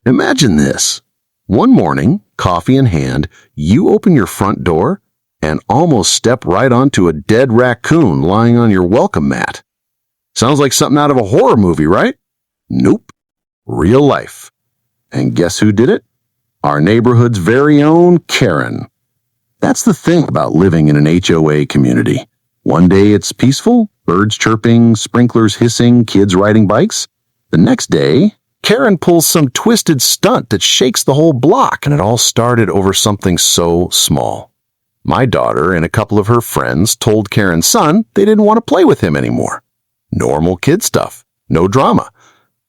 Imagine this. One morning, coffee in hand, you open your front door and almost step right onto a dead raccoon lying on your welcome mat. Sounds like something out of a horror movie, right? Nope. Real life. And guess who did it? Our neighborhood's very own Karen. That's the thing about living in an HOA community. One day it's peaceful, birds chirping, sprinklers hissing, kids riding bikes. The next day, Karen pulls some twisted stunt that shakes the whole block, and it all started over something so small. My daughter and a couple of her friends told Karen's son they didn't want to play with him anymore. Normal kid stuff, no drama.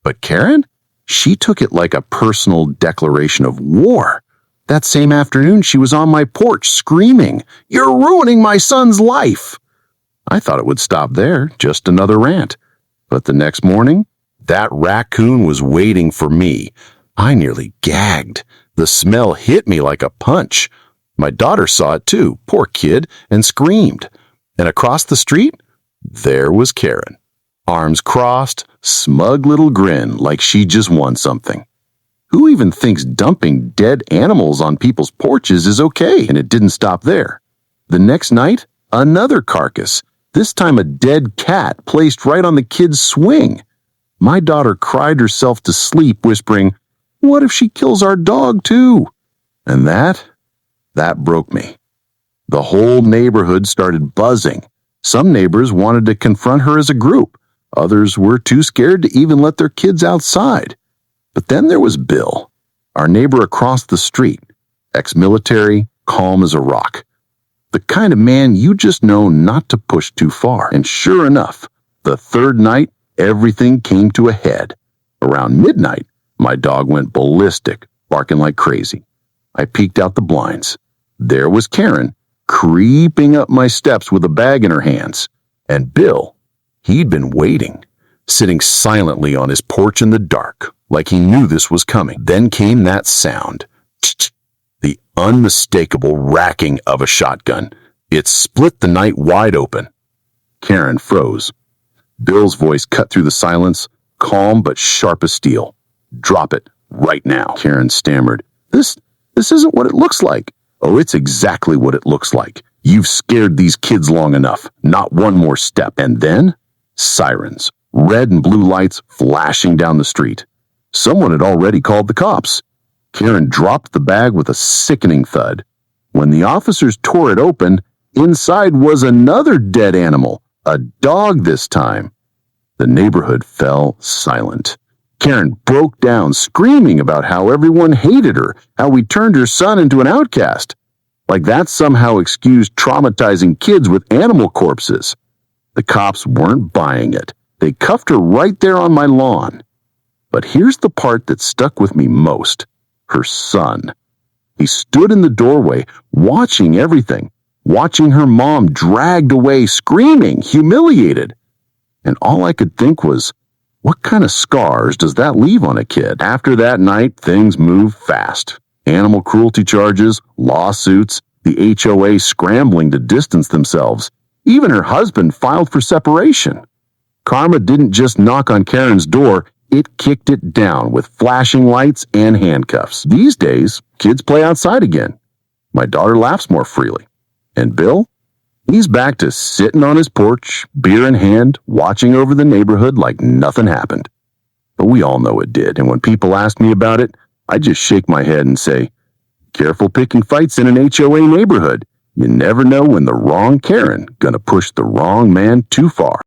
But Karen? She took it like a personal declaration of war. That same afternoon, she was on my porch screaming, "You're ruining my son's life!" I thought it would stop there, just another rant. But the next morning, that raccoon was waiting for me. I nearly gagged. The smell hit me like a punch. My daughter saw it too, poor kid, and screamed. And across the street, there was Karen. Arms crossed, smug little grin like she just won something. Who even thinks dumping dead animals on people's porches is okay? And it didn't stop there. The next night, another carcass, this time a dead cat placed right on the kid's swing. My daughter cried herself to sleep, whispering, "What if she kills our dog too?" And that broke me. The whole neighborhood started buzzing. Some neighbors wanted to confront her as a group. Others were too scared to even let their kids outside. But then there was Bill, our neighbor across the street, ex-military, calm as a rock. The kind of man you just know not to push too far. And sure enough, the third night, everything came to a head. Around midnight, my dog went ballistic, barking like crazy. I peeked out the blinds. There was Karen, creeping up my steps with a bag in her hands. And Bill, he'd been waiting, sitting silently on his porch in the dark, like he knew this was coming. Then came that sound. The unmistakable racking of a shotgun. It split the night wide open. Karen froze. Bill's voice cut through the silence, calm but sharp as steel. "Drop it, right now," Karen stammered. This isn't what it looks like." "Oh, it's exactly what it looks like. You've scared these kids long enough. Not one more step." And then, sirens, red and blue lights flashing down the street. Someone had already called the cops. Karen dropped the bag with a sickening thud. When the officers tore it open, inside was another dead animal, a dog this time. The neighborhood fell silent. Karen broke down, screaming about how everyone hated her, how we turned her son into an outcast. Like that somehow excused traumatizing kids with animal corpses. The cops weren't buying it. They cuffed her right there on my lawn. But here's the part that stuck with me most. Her son. He stood in the doorway, watching everything, watching her mom dragged away, screaming, humiliated. And all I could think was, what kind of scars does that leave on a kid? After that night, things moved fast. Animal cruelty charges, lawsuits, the HOA scrambling to distance themselves. Even her husband filed for separation. Karma didn't just knock on Karen's door, it kicked it down with flashing lights and handcuffs. These days, kids play outside again. My daughter laughs more freely. And Bill? He's back to sitting on his porch, beer in hand, watching over the neighborhood like nothing happened. But we all know it did, and when people ask me about it, I just shake my head and say, careful picking fights in an HOA neighborhood. You never know when the wrong Karen gonna push the wrong man too far.